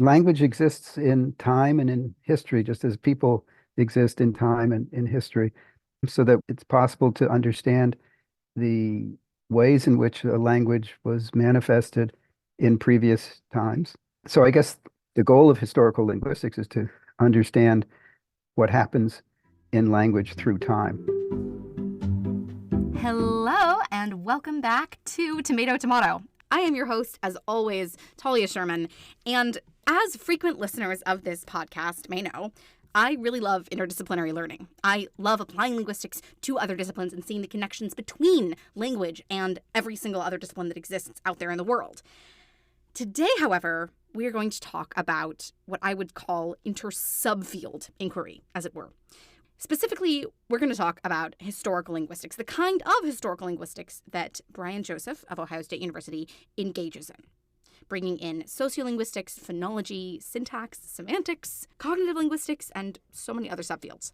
language exists in time and in history, just as people exist in time and in history, so that it's possible to understand the ways in which a language was manifested in previous times. So I guess the goal of historical linguistics is to understand what happens in language through time. Hello, and welcome back to Tomato Tomato. I am your host, as always, Talia Sherman, and as frequent listeners of this podcast may know, I really love interdisciplinary learning. I love applying linguistics to other disciplines and seeing the connections between language and every single other discipline that exists out there in the world. Today, however, we are going to talk about what I would call inter-subfield inquiry, as it were. Specifically, we're going to talk about historical linguistics, the kind of historical linguistics that Brian Joseph of Ohio State University engages in, bringing in sociolinguistics, phonology, syntax, semantics, cognitive linguistics, and so many other subfields.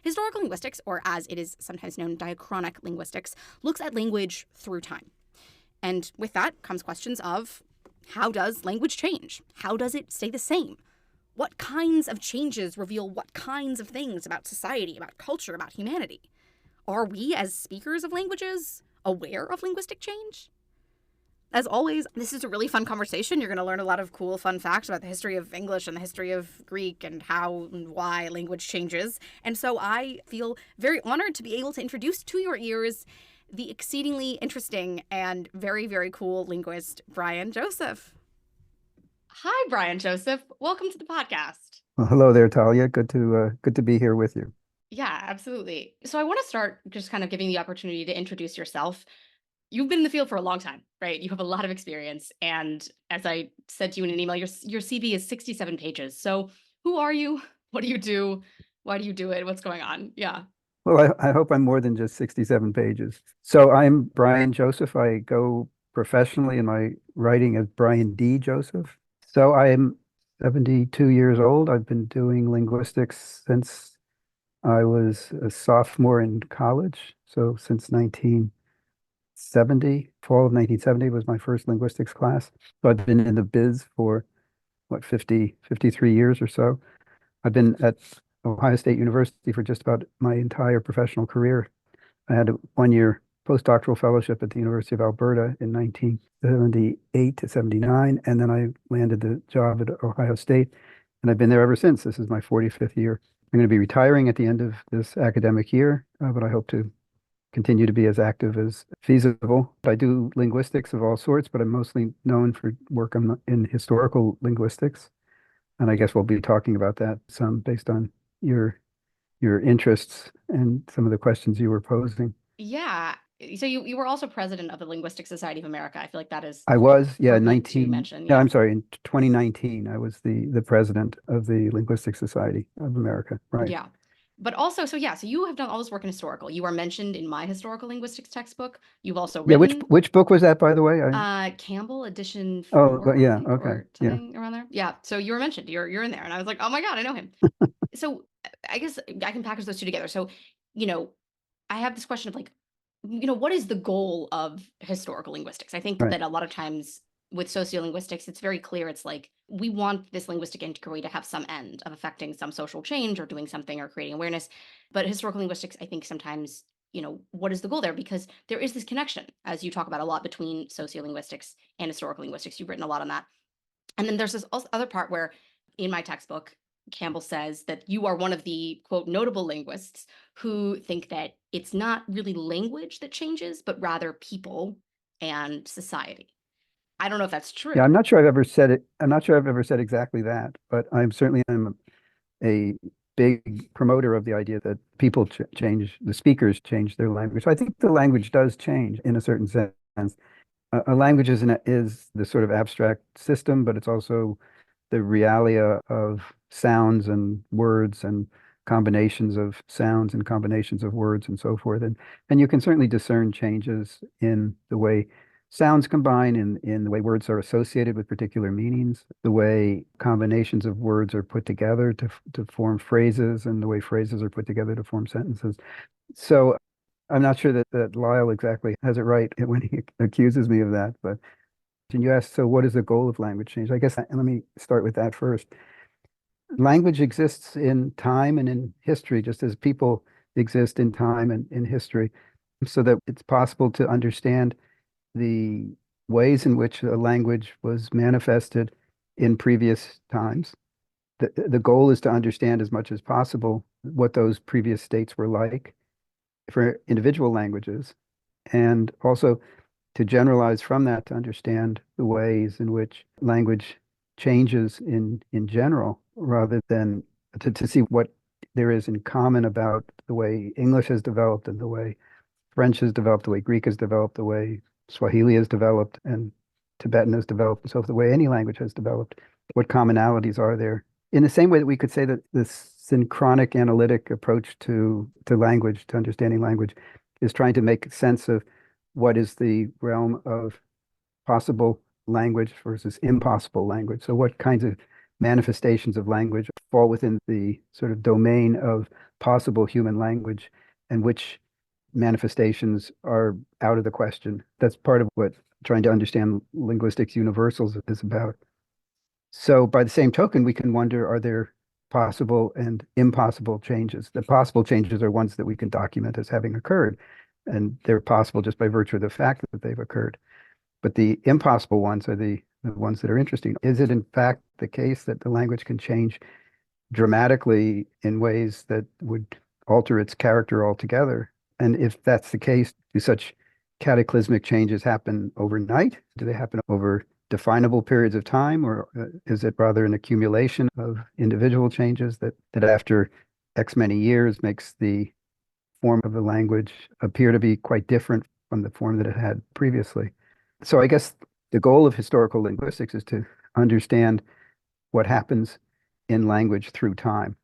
Historical linguistics, or as it is sometimes known, diachronic linguistics, looks at language through time. And with that comes questions of, how does language change? How does it stay the same? What kinds of changes reveal what kinds of things about society, about culture, about humanity? Are we, as speakers of languages, aware of linguistic change? As always, this is a really fun conversation. You're going to learn a lot of cool, fun facts about the history of English and the history of Greek and how and why language changes. And so I feel very honored to be able to introduce to your ears the exceedingly interesting and very, very cool linguist, Brian Joseph. Hi, Brian Joseph. Welcome to the podcast. Well, hello there, Talia. Good to be here with you. Yeah, absolutely. So I want to start just kind of giving the opportunity to introduce yourself. You've been in the field for a long time, right? You have a lot of experience. And as I said to you in an email, your CV is 67 pages. So who are you? What do you do? Why do you do it? What's going on? Yeah. Well, I hope I'm more than just 67 pages. So I'm Brian Joseph. I go professionally in my writing as Brian D. Joseph. So I'm 72 years old. I've been doing linguistics since I was a sophomore in college. So since 1970, fall of 1970 was my first linguistics class. So I've been in the biz for 53 years or so. I've been at Ohio State University for just about my entire professional career. I had a 1-year postdoctoral fellowship at the University of Alberta in 1978 to 79, and then I landed the job at Ohio State, and I've been there ever since. This is my 45th year. I'm going to be retiring at the end of this academic year, but I hope to continue to be as active as feasible. I do linguistics of all sorts, but I'm mostly known for work in historical linguistics, and I guess we'll be talking about that some based on your interests and some of the questions you were posing. Yeah. So you were also president of the Linguistic Society of America. I feel like that is I was, yeah, to mention. Yeah, I'm sorry, in 2019, I was the president of the Linguistic Society of America, right? Yeah. But also, so you have done all this work in historical. You are mentioned in my historical linguistics textbook. You've also written. Which book was that, by the way? Campbell edition 4. Oh, yeah, okay, or something around there. Yeah. So you were mentioned. You're in there, and I was like, oh my God, I know him. So I guess I can package those two together. So, I have this question of like, what is the goal of historical linguistics? I think that a lot of times with sociolinguistics, it's very clear. It's like, we want this linguistic inquiry to have some end of affecting some social change or doing something or creating awareness. But historical linguistics, I think sometimes, what is the goal there? Because there is this connection, as you talk about a lot, between sociolinguistics and historical linguistics. You've written a lot on that. And then there's this other part where in my textbook, Campbell says that you are one of the, quote, notable linguists who think that it's not really language that changes, but rather people and society. I don't know if that's true. Yeah, I'm not sure I've ever said it. I'm not sure I've ever said exactly that, but I'm certainly a big promoter of the idea that people change, the speakers change their language. So I think the language does change in a certain sense. A language is the sort of abstract system, but it's also the realia of sounds and words and combinations of sounds and combinations of words and so forth. And you can certainly discern changes in the way sounds combine, in the way words are associated with particular meanings, the way combinations of words are put together to form phrases, and the way phrases are put together to form sentences. So I'm not sure that Lyle exactly has it right when he accuses me of that, but And you asked, so what is the goal of language change? I guess let me start with that first. Language exists in time and in history, just as people exist in time and in history, so that it's possible to understand the ways in which a language was manifested in previous times. The goal is to understand as much as possible what those previous states were like for individual languages, and also to generalize from that to understand the ways in which language changes in general, rather than to see what there is in common about the way English has developed and the way French has developed, the way Greek has developed, the way Swahili has developed, and Tibetan has developed, and so the way any language has developed. What commonalities are there? In the same way that we could say that this synchronic analytic approach to language, to understanding language, is trying to make sense of what is the realm of possible language versus impossible language. So what kinds of manifestations of language fall within the sort of domain of possible human language, and which manifestations are out of the question. That's part of what trying to understand linguistics universals is about. So by the same token, we can wonder, are there possible and impossible changes? The possible changes are ones that we can document as having occurred, and they're possible just by virtue of the fact that they've occurred. But the impossible ones are the ones that are interesting. Is it in fact the case that the language can change dramatically in ways that would alter its character altogether? And if that's the case, do such cataclysmic changes happen overnight? Do they happen over definable periods of time, or is it rather an accumulation of individual changes that after X many years makes the form of the language appear to be quite different from the form that it had previously? So I guess the goal of historical linguistics is to understand what happens in language through time.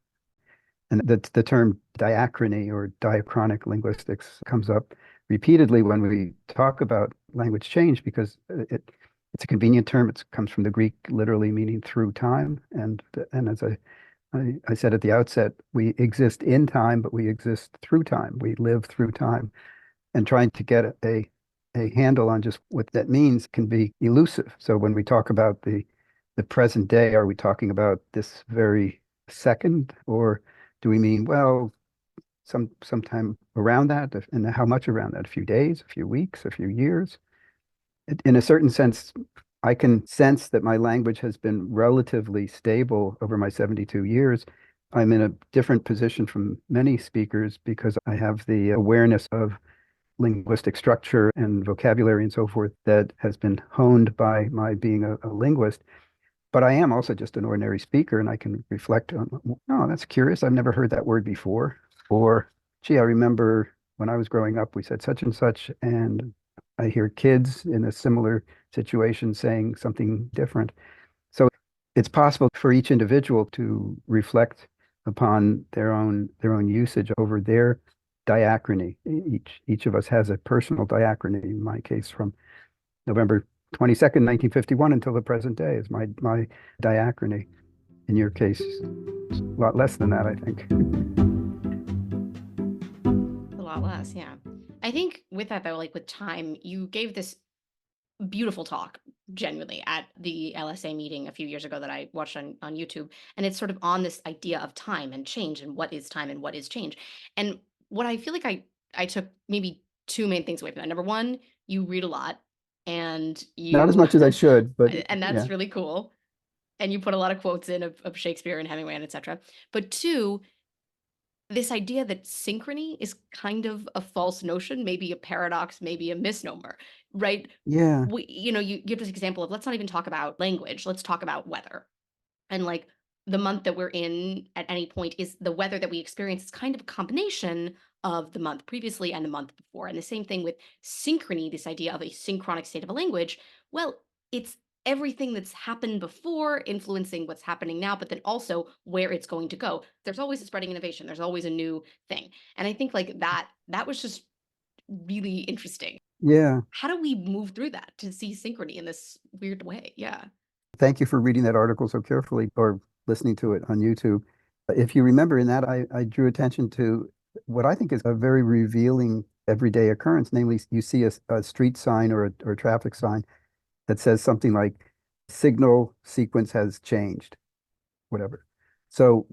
And the term diachrony or diachronic linguistics comes up repeatedly when we talk about language change, because it's a convenient term. It comes from the Greek, literally meaning through time. And as I said at the outset, we exist in time, but we exist through time. We live through time. And trying to get a handle on just what that means can be elusive. So when we talk about the present day, are we talking about this very second, or do we mean, well, sometime around that, and how much around that? A few days, a few weeks, a few years? In a certain sense, I can sense that my language has been relatively stable over my 72 years. I'm in a different position from many speakers because I have the awareness of linguistic structure and vocabulary and so forth that has been honed by my being a linguist. But I am also just an ordinary speaker, and I can reflect on, oh, that's curious. I've never heard that word before. Or, gee, I remember when I was growing up, we said such and such, and I hear kids in a similar situation saying something different. So it's possible for each individual to reflect upon their own usage over their diachrony. Each of us has a personal diachrony. In my case, from November 22nd, 1951 until the present day is my diachrony. In your case, a lot less than that, I think. A lot less, yeah. I think with that though, like with time, you gave this beautiful talk genuinely at the LSA meeting a few years ago that I watched on YouTube. And it's sort of on this idea of time and change and what is time and what is change. And what I feel like I took maybe two main things away from that. Number one, you read a lot and Not as you much as I should, but and that's yeah. really cool. And you put a lot of quotes in of Shakespeare and Hemingway and etc. But two, this idea that synchrony is kind of a false notion, maybe a paradox, maybe a misnomer, right? Yeah. You give this example of, let's not even talk about language, let's talk about weather. And like the month that we're in at any point is the weather that we experience is kind of a combination of the month previously and the month before. And the same thing with synchrony, this idea of a synchronic state of a language. Well, it's everything that's happened before influencing what's happening now, but then also where it's going to go. There's always a spreading innovation. There's always a new thing. And I think like that was just really interesting. Yeah. How do we move through that to see synchrony in this weird way? Yeah. Thank you for reading that article so carefully, or listening to it on YouTube. If you remember in that, I drew attention to what I think is a very revealing everyday occurrence, namely you see a street sign or a traffic sign, that says something like signal sequence has changed, whatever. So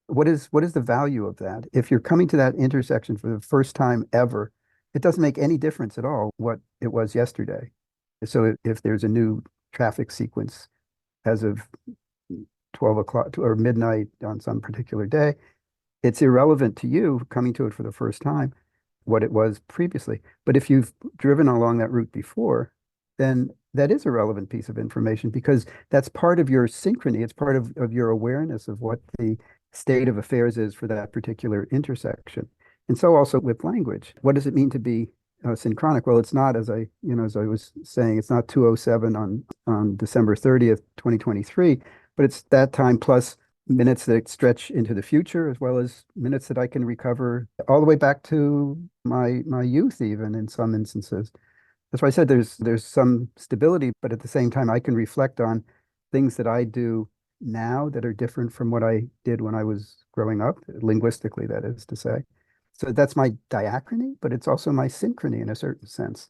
what is the value of that? If you're coming to that intersection for the first time ever, it doesn't make any difference at all what it was yesterday. So if there's a new traffic sequence as of 12 o'clock or midnight on some particular day, it's irrelevant to you coming to it for the first time what it was previously. But if you've driven along that route before, then that is a relevant piece of information because that's part of your synchrony. It's part of your awareness of what the state of affairs is for that particular intersection. And so also with language, what does it mean to be synchronic? Well, it's not, as I was saying, it's not 2:07 on December 30th, 2023, but it's that time plus minutes that stretch into the future, as well as minutes that I can recover all the way back to my youth, even in some instances. That's why I said there's some stability, but at the same time, I can reflect on things that I do now that are different from what I did when I was growing up, linguistically, that is to say. So that's my diachrony, but it's also my synchrony in a certain sense.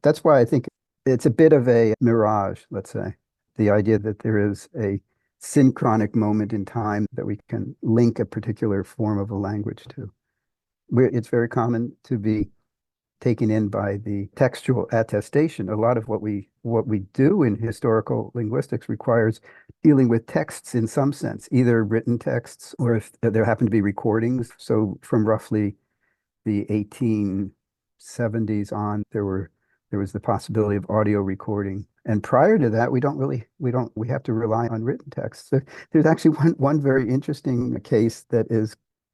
That's why I think it's a bit of a mirage, let's say, the idea that there is a synchronic moment in time that we can link a particular form of a language to. It's very common to be taken in by the textual attestation. A lot of what we do in historical linguistics requires dealing with texts in some sense, either written texts or if there happen to be recordings. So from roughly the 1870s on, there was the possibility of audio recording. And prior to that, we have to rely on written texts. There's actually one very interesting case that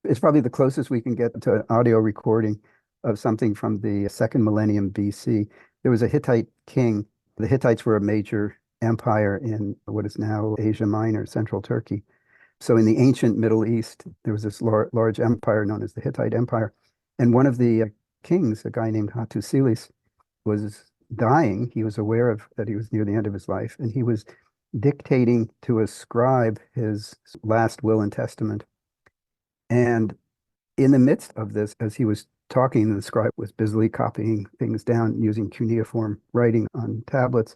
it's probably the closest we can get to an audio recording of something from the second millennium BC. There was a Hittite king. The Hittites were a major empire in what is now Asia Minor, central Turkey. So in the ancient Middle East, there was this large empire known as the Hittite Empire. And one of the kings, a guy named Hattusilis, was dying. He was aware of that he was near the end of his life, and he was dictating to a scribe his last will and testament. And in the midst of this, as he was talking, the scribe was busily copying things down using cuneiform writing on tablets.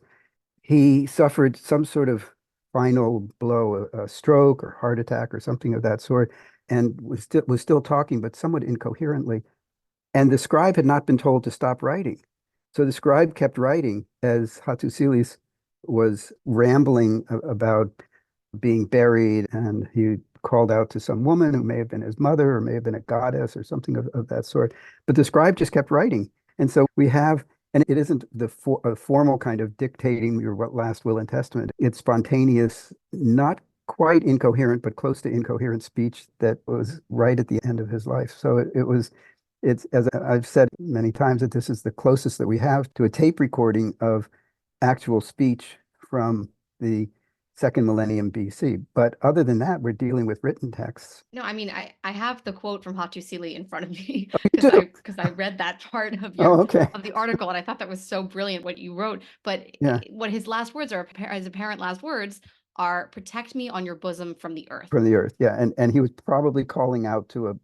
He suffered some sort of final blow, a stroke or heart attack or something of that sort, and was still talking, but somewhat incoherently. And the scribe had not been told to stop writing. So the scribe kept writing as Hattusilis was rambling about being buried, and he called out to some woman who may have been his mother or may have been a goddess or something of that sort. But the scribe just kept writing. And so we have, and it isn't a formal kind of dictating your last will and testament. It's spontaneous, not quite incoherent, but close to incoherent speech that was right at the end of his life. So it's, as I've said many times, that this is the closest that we have to a tape recording of actual speech from the second millennium BC. But other than that, we're dealing with written texts. No, I mean, I have the quote from Hattusili in front of me You do? because I read that part of Oh, okay. of the article, and I thought that was so brilliant what you wrote. But Yeah, what his last words are, his apparent last words are, "Protect me on your bosom from the earth." from the earth. Yeah, and he was probably calling out to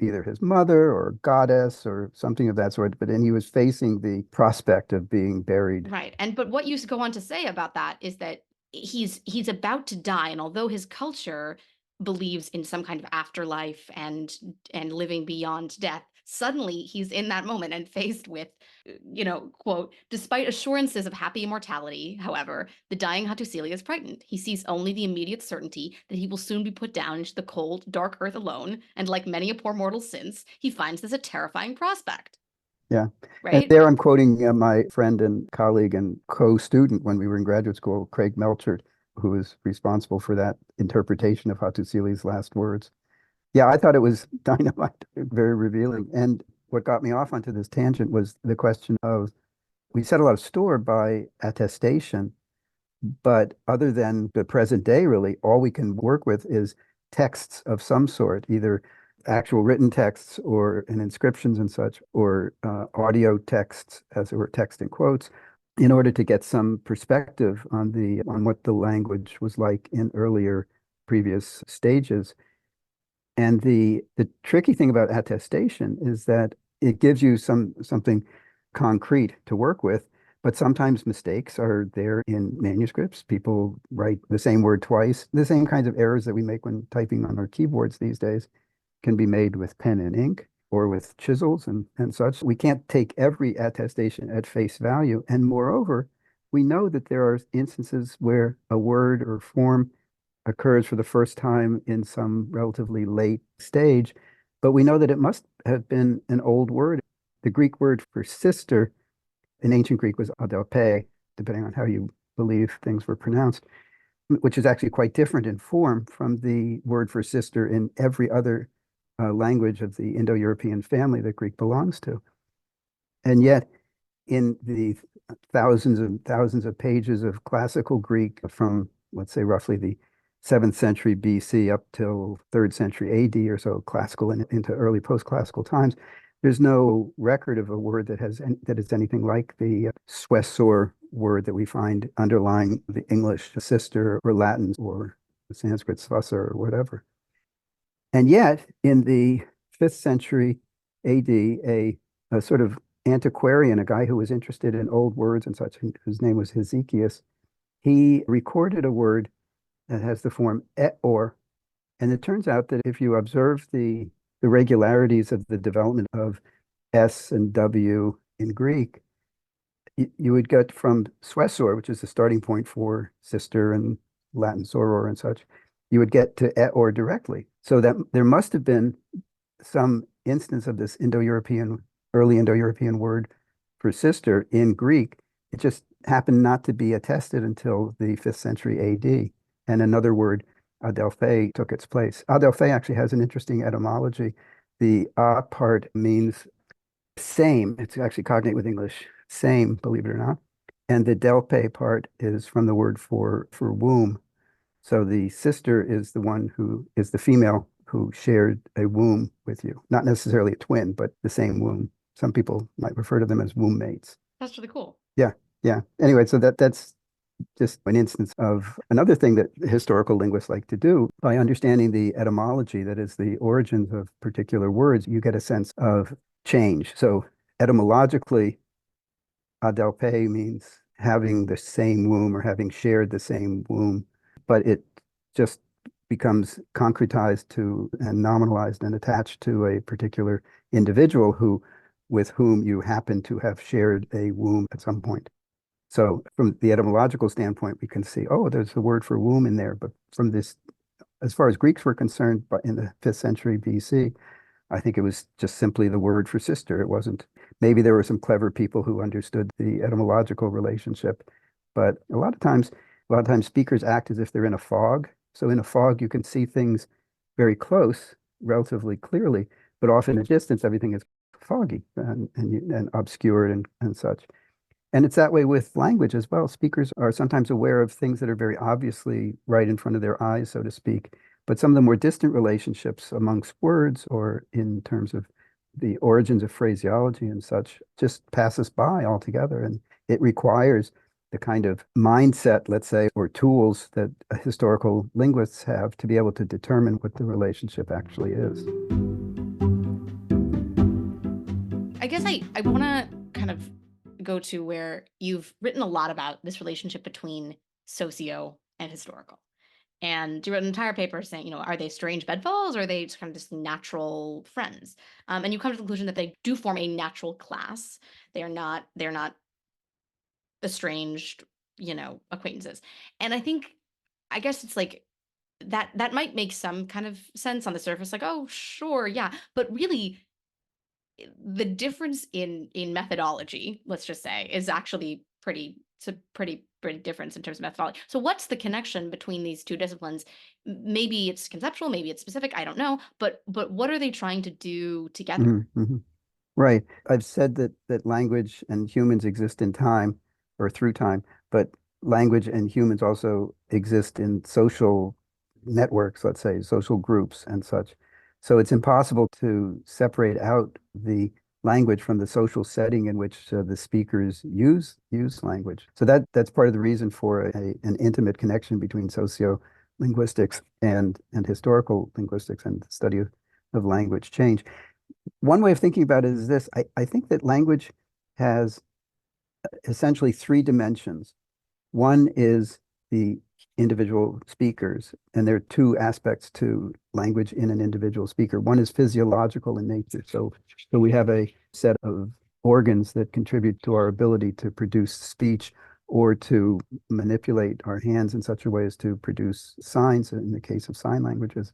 either his mother or a goddess or something of that sort. But then he was facing the prospect of being buried. Right. But what you go on to say about that is that he's about to die, and although his culture believes in some kind of afterlife and living beyond death, suddenly he's in that moment and faced with, quote, "Despite assurances of happy immortality, however, the dying Hattusili is frightened. He sees only the immediate certainty that he will soon be put down into the cold, dark earth alone, and like many a poor mortal since, he finds this a terrifying prospect." Yeah. And Right? there I'm quoting my friend and colleague and co-student when we were in graduate school, Craig Melchert, who was responsible for that interpretation of Hattusili's last words. Yeah, I thought it was dynamite, very revealing. And what got me off onto this tangent was the question of we set a lot of store by attestation, but other than the present day, really, all we can work with is texts of some sort, either actual written texts or in inscriptions and such, or audio texts, as it were, text in quotes, in order to get some perspective on what the language was like in earlier previous stages. And the tricky thing about attestation is that it gives you something concrete to work with, But sometimes mistakes are there in manuscripts. People write the same word twice. The same kinds of errors that we make when typing on our keyboards these days can be made with pen and ink or with chisels and such. We can't take every attestation at face value. And moreover, we know that there are instances where a word or form occurs for the first time in some relatively late stage, but we know that it must have been an old word. The Greek word for sister in ancient Greek was adelpe, depending on how you believe things were pronounced, which is actually quite different in form from the word for sister in every other language of the Indo-European family that Greek belongs to. And yet, in the thousands and thousands of pages of classical Greek from, let's say, roughly the 7th century BC up till 3rd century AD or so, classical and into early post-classical times, there's no record of a word that is anything like the Swessor word that we find underlying the English sister or Latin or the Sanskrit svasar or whatever. And yet, in the 5th century AD, a sort of antiquarian, a guy who was interested in old words and such, whose name was Hezekias, he recorded a word that has the form et-or. And it turns out that if you observe the regularities of the development of S and W in Greek, you would get from Swessor, which is the starting point for sister and Latin soror and such, you would get to et-or directly. So that there must have been some instance of this early Indo-European word for sister in Greek. It just happened not to be attested until the 5th century AD. And another word, adelphe, took its place. Adelphe actually has an interesting etymology. The a part means same. It's actually cognate with English, same, believe it or not. And the delpe part is from the word for womb. So the sister is the one who is the female who shared a womb with you. Not necessarily a twin, but the same womb. Some people might refer to them as womb mates. That's really cool. Yeah, yeah. Anyway, so that's just an instance of another thing that historical linguists like to do. By understanding the etymology, that is the origins of particular words, you get a sense of change. So etymologically, adelpe means having the same womb or having shared the same womb, but it just becomes concretized to and nominalized and attached to a particular individual with whom you happen to have shared a womb at some point. So from the etymological standpoint, we can see, oh, there's a word for womb in there. But from this, as far as Greeks were concerned, but in the 5th century BC, I think it was just simply the word for sister. It wasn't, maybe there were some clever people who understood the etymological relationship, but a lot of times speakers act as if they're in a fog. So in a fog, you can see things very close, relatively clearly, but off in the distance, everything is foggy and obscured and such. And it's that way with language as well. Speakers are sometimes aware of things that are very obviously right in front of their eyes, so to speak. But some of the more distant relationships amongst words or in terms of the origins of phraseology and such just pass us by altogether. And it requires the kind of mindset, let's say, or tools that historical linguists have to be able to determine what the relationship actually is. I guess I want to kind of go to where you've written a lot about this relationship between socio and historical. And you wrote an entire paper saying, are they strange bedfellows or are they just kind of just natural friends? And you come to the conclusion that they do form a natural class. They're not estranged, acquaintances. And I guess it's like that might make some kind of sense on the surface, like, oh, sure, yeah. But really, the difference in methodology, let's just say, is actually it's a pretty difference in terms of methodology. So what's the connection between these two disciplines? Maybe it's conceptual, maybe it's specific, I don't know, but what are they trying to do together? Mm-hmm, mm-hmm. Right. I've said that language and humans exist in time or through time, but language and humans also exist in social networks, let's say, social groups and such. So it's impossible to separate out the language from the social setting in which the speakers use language. So that's part of the reason for an intimate connection between sociolinguistics and historical linguistics and the study of language change. One way of thinking about it is this. I think that language has essentially three dimensions. One is the individual speakers, and there are two aspects to language in an individual speaker. One is physiological in nature. So we have a set of organs that contribute to our ability to produce speech or to manipulate our hands in such a way as to produce signs in the case of sign languages.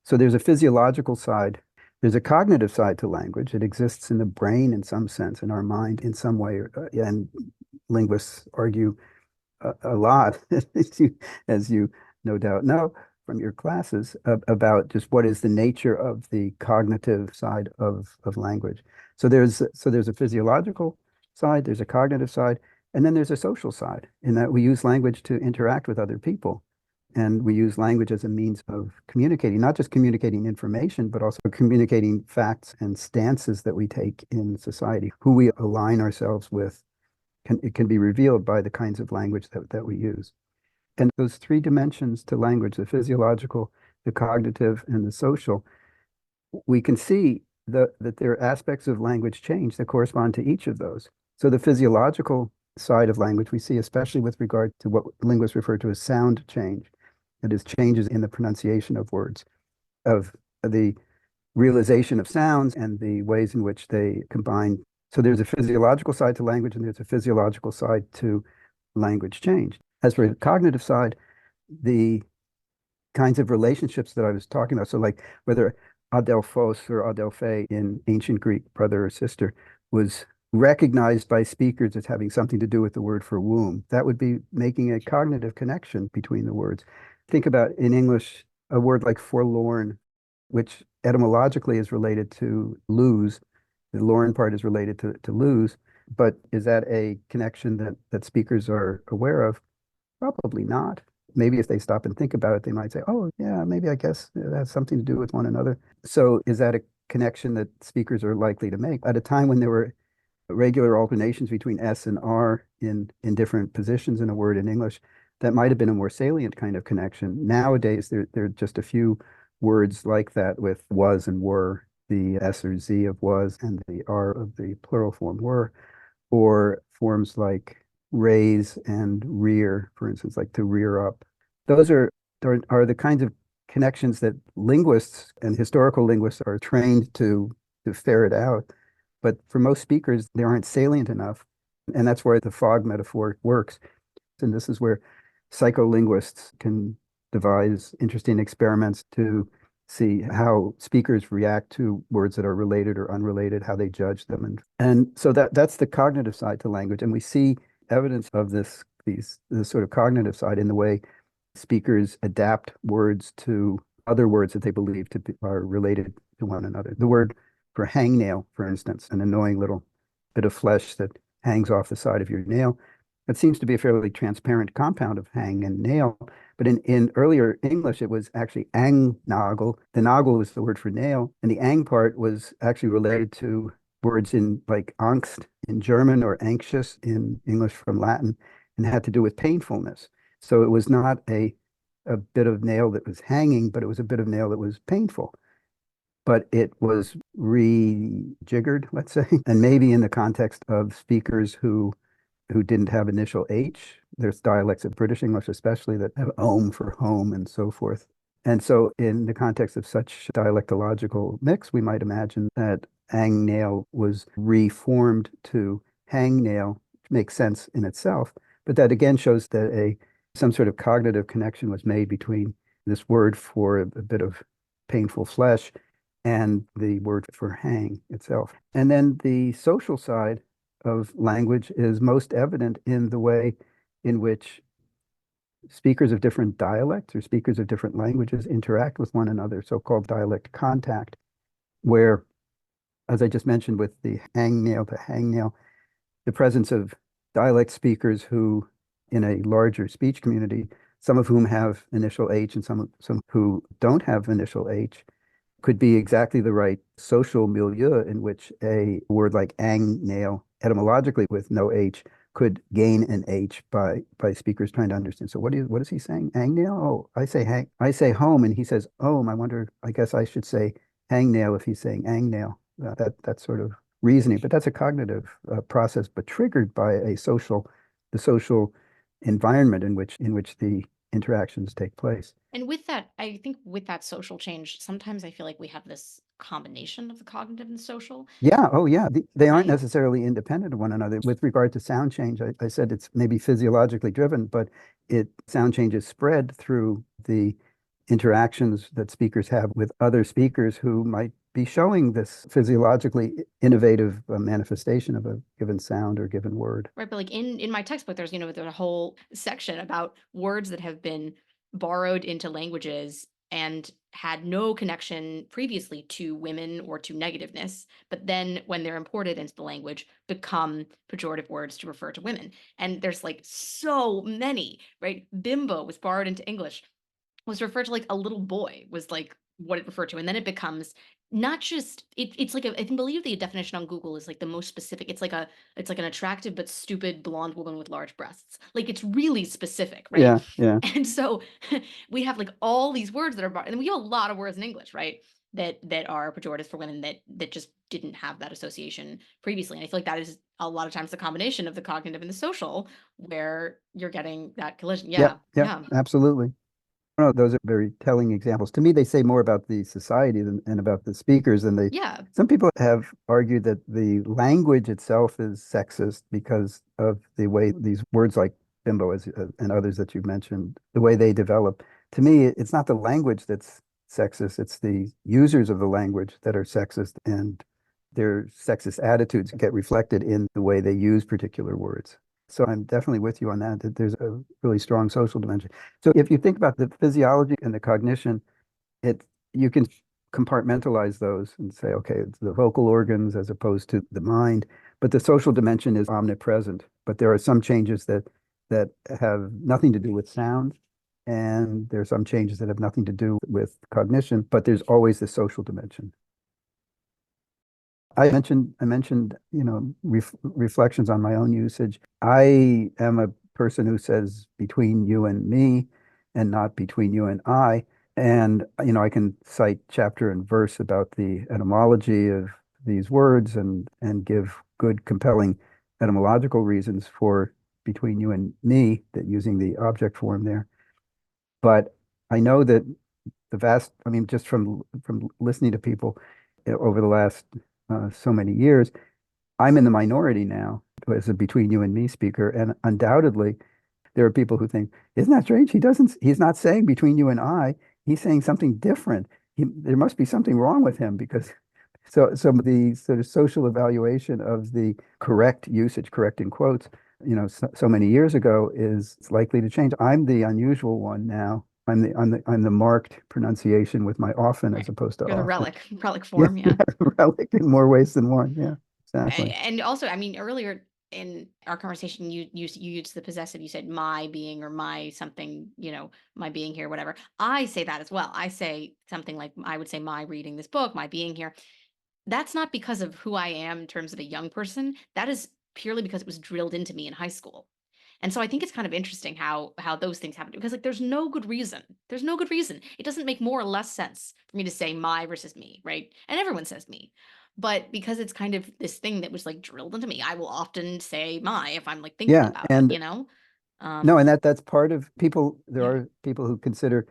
So there's a physiological side. There's a cognitive side to language. It exists in the brain in some sense, in our mind in some way, and linguists argue a lot, as you no doubt know from your classes, about just what is the nature of the cognitive side of language. So there's a physiological side, there's a cognitive side, and then there's a social side in that we use language to interact with other people. And we use language as a means of communicating, not just communicating information, but also communicating facts and stances that we take in society, who we align ourselves with. It can be revealed by the kinds of language that we use. And those three dimensions to language, the physiological, the cognitive, and the social, we can see that there are aspects of language change that correspond to each of those. So the physiological side of language we see especially with regard to what linguists refer to as sound change. That is, changes in the pronunciation of words, of the realization of sounds and the ways in which they combine. So there's a physiological side to language and there's a physiological side to language change. As for the cognitive side, the kinds of relationships that I was talking about, so like whether adelphos or adelphe in ancient Greek, brother or sister, was recognized by speakers as having something to do with the word for womb, that would be making a cognitive connection between the words. Think about in English, a word like forlorn, which etymologically is related to lose. The lorn part is related to lose, but is that a connection that speakers are aware of? Probably not. Maybe if they stop and think about it, they might say, oh, yeah, maybe I guess that has something to do with one another. So is that a connection that speakers are likely to make? At a time when there were regular alternations between S and R in different positions in a word in English, that might have been a more salient kind of connection. Nowadays, there are just a few words like that with was and were, the S or Z of was and the R of the plural form were, or forms like raise and rear, for instance, like to rear up. Those are the kinds of connections that linguists and historical linguists are trained to ferret out. But for most speakers, they aren't salient enough. And that's where the fog metaphor works. And this is where psycholinguists can devise interesting experiments to see how speakers react to words that are related or unrelated, how they judge them. And so that's the cognitive side to language. And we see evidence of this sort of cognitive side in the way speakers adapt words to other words that they believe are related to one another. The word for hangnail, for instance, an annoying little bit of flesh that hangs off the side of your nail. It seems to be a fairly transparent compound of hang and nail. But in earlier English, it was actually angnagel. The nagel was the word for nail, and the ang part was actually related to words in like angst in German or anxious in English from Latin, and had to do with painfulness. So it was not a bit of nail that was hanging, but it was a bit of nail that was painful. But it was rejiggered, let's say, and maybe in the context of speakers who didn't have initial H. There's dialects of British English, especially, that have om for home and so forth. And so in the context of such dialectological mix, we might imagine that angnail was reformed to hangnail, which makes sense in itself. But that again shows that some sort of cognitive connection was made between this word for a bit of painful flesh and the word for hang itself. And then the social side of language is most evident in the way in which speakers of different dialects or speakers of different languages interact with one another, so-called dialect contact, where, as I just mentioned with the hangnail to hangnail, the presence of dialect speakers who, in a larger speech community, some of whom have initial H and some who don't have initial H, could be exactly the right social milieu in which a word like angnail, etymologically with no H, could gain an H by speakers trying to understand. So what is he saying? Angnail? Oh, I say home, and he says ohm. I wonder, I guess I should say hangnail if he's saying angnail. That sort of reasoning, but that's a cognitive process, but triggered by the social environment in which the interactions take place. And with that, I think with that social change, sometimes I feel like we have this combination of the cognitive and the social, Yeah, oh yeah. They aren't right? necessarily independent of one another. With regard to sound change, I said it's maybe physiologically driven, but sound change is spread through the interactions that speakers have with other speakers who might be showing this physiologically innovative manifestation of a given sound or given word. Right, but like in my textbook, there's a whole section about words that have been borrowed into languages and had no connection previously to women or to negativeness, but then when they're imported into the language, become pejorative words to refer to women. And there's like so many, right? Bimbo was borrowed into English, was referred to like a little boy, was like what it referred to, and then it becomes not just it's like I can believe the definition on Google is like the most specific. It's like an attractive but stupid blonde woman with large breasts. Like it's really specific, right? Yeah, yeah. And so we have like all these words that are and we have a lot of words in English, right? That are pejoratives for women that just didn't have that association previously. And I feel like that is a lot of times the combination of the cognitive and the social where you're getting that collision. Yeah, Yep, yep, yeah, absolutely. No, those are very telling examples. To me, they say more about the society and about the speakers than they. yeah. Some people have argued that the language itself is sexist because of the way these words like bimbo and others that you've mentioned, the way they develop. To me, it's not the language that's sexist, it's the users of the language that are sexist, and their sexist attitudes get reflected in the way they use particular words. So I'm definitely with you on that, that there's a really strong social dimension. So if you think about the physiology and the cognition, you can compartmentalize those and say, okay, it's the vocal organs as opposed to the mind, but the social dimension is omnipresent. But there are some changes that have nothing to do with sound, and there are some changes that have nothing to do with cognition, but there's always the social dimension. I mentioned, reflections on my own usage. I am a person who says between you and me and not between you and I. And, I can cite chapter and verse about the etymology of these words and give good, compelling etymological reasons for between you and me, that using the object form there. But I know that just from listening to people over the last so many years, I'm in the minority now as a between you and me speaker, and undoubtedly there are people who think, isn't that strange? He's not saying between you and I. He's saying something different. There must be something wrong with him because so the sort of social evaluation of the correct usage, correct in quotes, so many years ago is likely to change. I'm the unusual one now. I'm the marked pronunciation with my often as Right. opposed to You're the often. relic Yeah, form, yeah, yeah. relic in more ways than one. Yeah, exactly. And also, I mean, earlier in our conversation, you used the possessive. You said my being or my something, my being here, whatever. I say that as well. I say something like I would say my reading this book, my being here. That's not because of who I am in terms of a young person. That is purely because it was drilled into me in high school. And so I think it's kind of interesting how those things happen because like there's no good reason. There's no good reason. It doesn't make more or less sense for me to say my versus me, right? And everyone says me. But because it's kind of this thing that was like drilled into me, I will often say my if I'm like thinking Yeah, about it, and no, Um and that's part of people. There yeah. are people who consider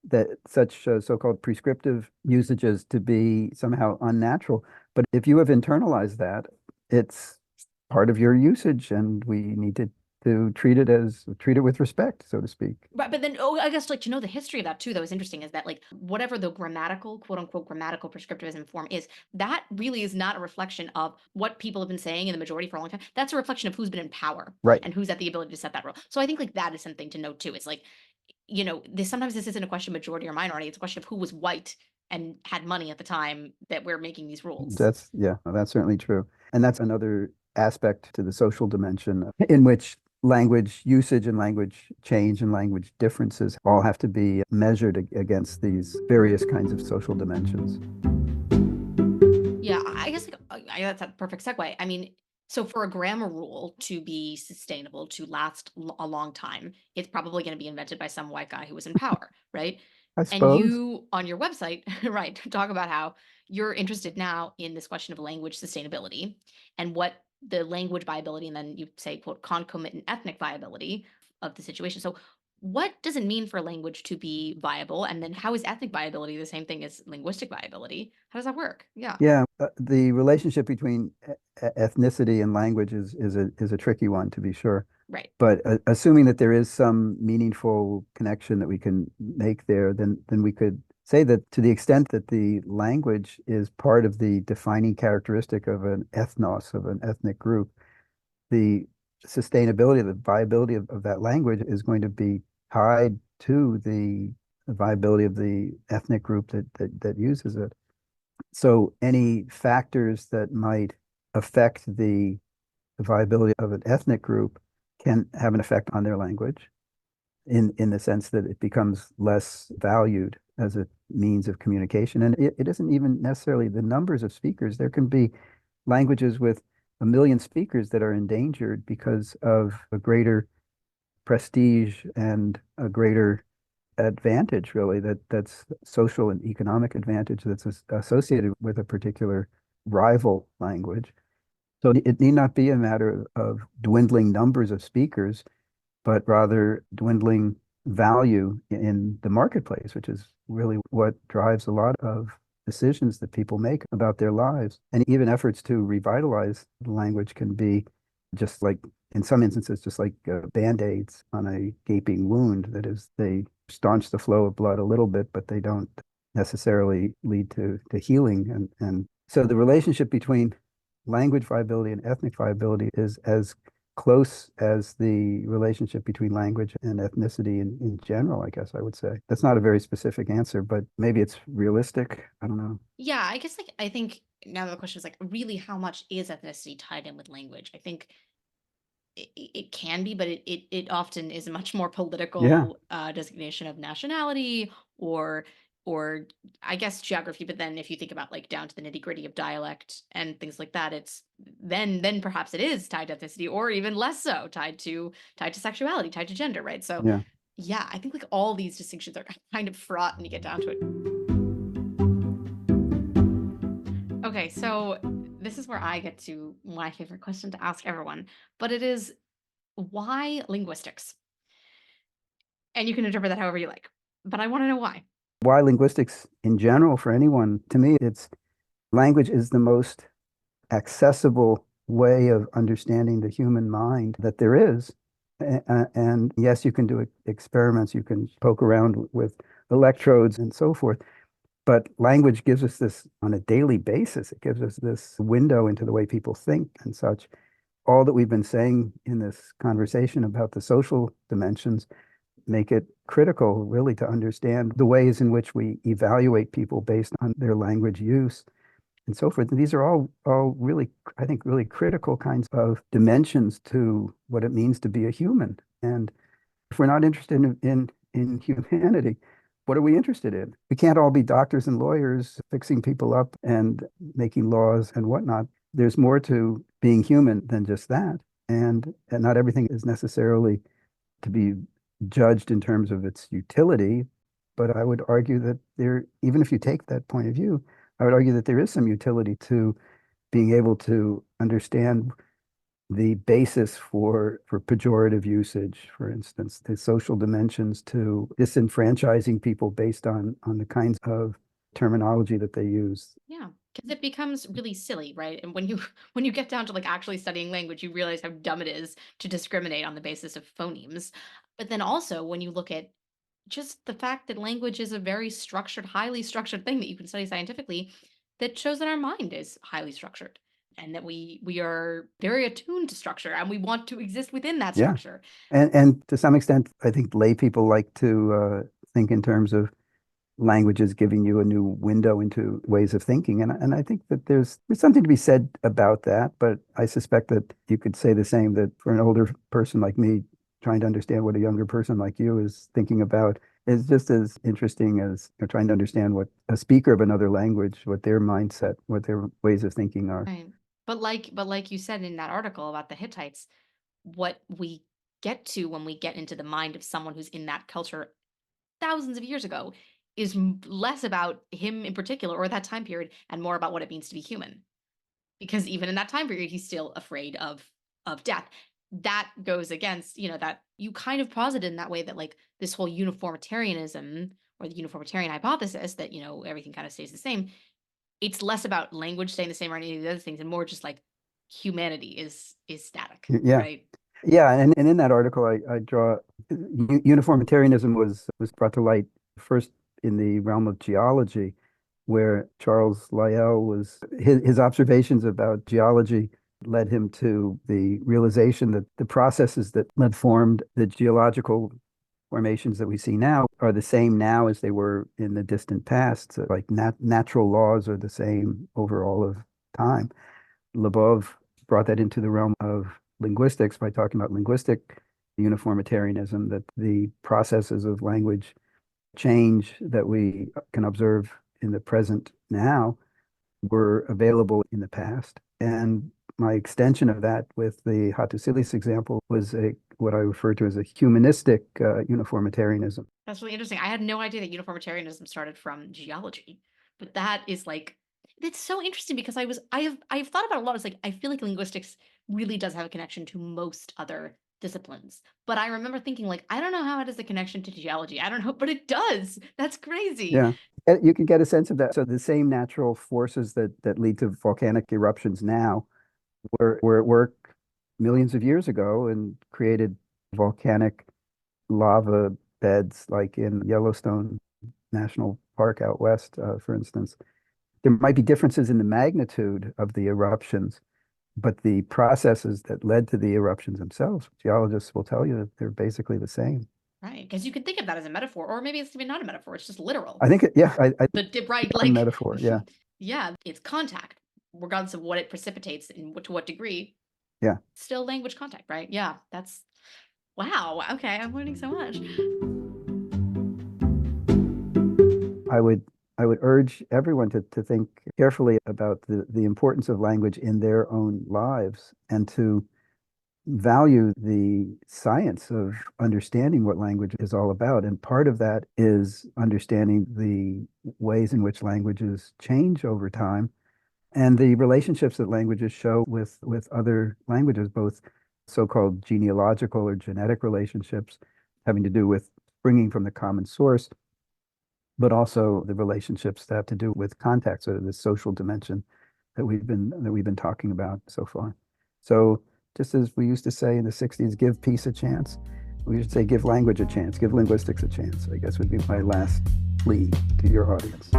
that such so-called prescriptive usages to be somehow unnatural. But if you have internalized that, it's part of your usage, and we need to treat it with respect, so to speak. Right, but then I guess like to know the history of that too, that was interesting is that like whatever the grammatical, quote unquote, grammatical prescriptivism form is, that really is not a reflection of what people have been saying in the majority for a long time. That's a reflection of who's been in power Right. and who's at the ability to set that rule. So I think like that is something to note too. It's like, sometimes this isn't a question of majority or minority, it's a question of who was white and had money at the time that we're making these rules. Yeah, that's certainly true. And that's another aspect to the social dimension in which language usage and language change and language differences all have to be measured against these various kinds of social dimensions. Yeah, I guess like, that's a perfect segue. I mean, so for a grammar rule to be sustainable, to last a long time, it's probably going to be invented by some white guy who was in power, right? I And suppose. you on your website, right, talk about how you're interested now in this question of language sustainability and what the language viability, and then you say, quote, concomitant ethnic viability of the situation. So, what does it mean for language to be viable? And then how is ethnic viability the same thing as linguistic viability? How does that work? Yeah. Yeah, the relationship between ethnicity and language is a tricky one, to be sure. Right. But assuming that there is some meaningful connection that we can make there, then we could say that to the extent that the language is part of the defining characteristic of an ethnos, of an ethnic group, the sustainability, the viability of that language is going to be tied to the viability of the ethnic group that uses it. So any factors that might affect the viability of an ethnic group can have an effect on their language in the sense that it becomes less valued as a means of communication. And it isn't even necessarily the numbers of speakers. There can be languages with 1 million speakers that are endangered because of a greater prestige and a greater advantage, really, that's social and economic advantage that's associated with a particular rival language. So it need not be a matter of dwindling numbers of speakers, but rather dwindling value in the marketplace, which is really what drives a lot of decisions that people make about their lives. And even efforts to revitalize the language can be just like, in some instances, just like Band-Aids on a gaping wound. That is, they staunch the flow of blood a little bit, but they don't necessarily lead to healing. And so the relationship between language viability and ethnic viability is as close as the relationship between language and ethnicity in general, I guess I would say. That's not a very specific answer, but maybe it's realistic. I don't know. Yeah, I guess like I think now the question is like really how much is ethnicity tied in with language? I think it can be, but it often is a much more Yeah, political designation of nationality or or I guess geography. But then if you think about like down to the nitty gritty of dialect and things like that, it's then perhaps it is tied to ethnicity, or even less so tied to sexuality, tied to gender, right? So yeah. yeah, I think like all these distinctions are kind of fraught when you get down to it. Okay, so this is where I get to my favorite question to ask everyone, but it is why linguistics? And you can interpret that however you like, but I want to know why. Why linguistics in general for anyone? To me, it's language is the most accessible way of understanding the human mind that there is. And yes, you can do experiments, you can poke around with electrodes and so forth, but language gives us this on a daily basis. It gives us this window into the way people think and such. All that we've been saying in this conversation about the social dimensions make it critical, really, to understand the ways in which we evaluate people based on their language use and so forth. And these are all really, I think, really critical kinds of dimensions to what it means to be a human. And if we're not interested in humanity, what are we interested in? We can't all be doctors and lawyers fixing people up and making laws and whatnot. There's more to being human than just that. And not everything is necessarily to be judged in terms of its utility. But I would argue that there, even if you take that point of view, I would argue that there is some utility to being able to understand the basis for pejorative usage, for instance, the social dimensions to disenfranchising people based on the kinds of terminology that they use. Yeah, because it becomes really silly, right? And when you when you get down to like actually studying language, you realize how dumb it is to discriminate on the basis of phonemes. But then also when you look at just the fact that language is a very structured, highly structured thing that you can study scientifically, that shows that our mind is highly structured and that we are very attuned to structure and we want to exist within that Yeah. structure. And to some extent, I think lay people like to think in terms of languages giving you a new window into ways of thinking. And I think that there's something to be said about that. But I suspect that you could say the same that for an older person like me, trying to understand what a younger person like you is thinking about is just as interesting as trying to understand what a speaker of another language, what their mindset, what their ways of thinking are. Right. But like you said in that article about the Hittites, what we get to when we get into the mind of someone who's in that culture thousands of years ago is less about him in particular or that time period and more about what it means to be human. Because even in that time period, he's still afraid of death. That goes against, that you kind of posited in that way that like this whole uniformitarianism or the uniformitarian hypothesis that, everything kind of stays the same. It's less about language staying the same or any of the other things and more just like humanity is static, Yeah. right? Yeah, and in that article, I draw uniformitarianism was brought to light first in the realm of geology, where Charles Lyell was his observations about geology led him to the realization that the processes that had formed the geological formations that we see now are the same now as they were in the distant past. So like natural laws are the same over all of time. Labov brought that into the realm of linguistics by talking about linguistic uniformitarianism, that the processes of language change that we can observe in the present now were available in the past. And my extension of that with the Hattusilis example was what I refer to as a humanistic uniformitarianism. That's really interesting. I had no idea that uniformitarianism started from geology, but that is like, it's so interesting because I've thought about it a lot. It's like I feel like linguistics really does have a connection to most other disciplines, but I remember thinking like I don't know how it has a connection to geology. I don't know, but it does. That's crazy. Yeah, you can get a sense of that. So the same natural forces that lead to volcanic eruptions now were at work millions of years ago and created volcanic lava beds, like in Yellowstone National Park out west, for instance. There might be differences in the magnitude of the eruptions, but the processes that led to the eruptions themselves, geologists will tell you that they're basically the same. Right, because you can think of that as a metaphor, or maybe it's even not a metaphor. It's just literal. I think, Right, a like metaphor, yeah. Yeah, it's contact, regardless of what it precipitates and to what degree. Yeah. Still language contact, right? Yeah, that's wow. Okay, I'm learning so much. I would urge everyone to think carefully about the importance of language in their own lives and to value the science of understanding what language is all about. And part of that is understanding the ways in which languages change over time and the relationships that languages show with other languages, both so-called genealogical or genetic relationships having to do with bringing from the common source, but also the relationships that have to do with context, or the social dimension that we've been talking about so far. So just as we used to say in the 60s, give peace a chance, we should say give language a chance, give linguistics a chance, I guess would be my last plea to your audience.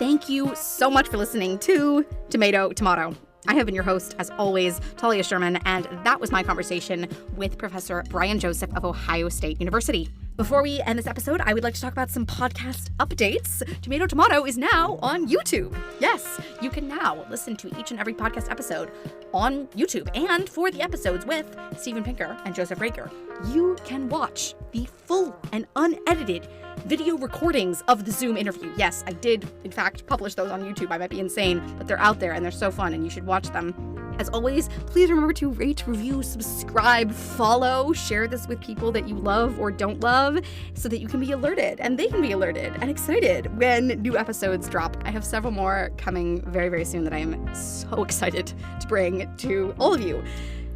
Thank you so much for listening to Tomato Tomato. I have been your host, as always, Talia Sherman, and that was my conversation with Professor Brian Joseph of Ohio State University. Before we end this episode, I would like to talk about some podcast updates. Tomato Tomato is now on YouTube. Yes, you can now listen to each and every podcast episode on YouTube. And for the episodes with Steven Pinker and Joseph Raker, you can watch the full and unedited video recordings of the Zoom interview. Yes, I did, in fact, publish those on YouTube. I might be insane, but they're out there and they're so fun and you should watch them. As always, please remember to rate, review, subscribe, follow, share this with people that you love or don't love so that you can be alerted and they can be alerted and excited when new episodes drop. I have several more coming very, very soon that I am so excited to bring to all of you.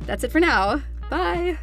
That's it for now. Bye.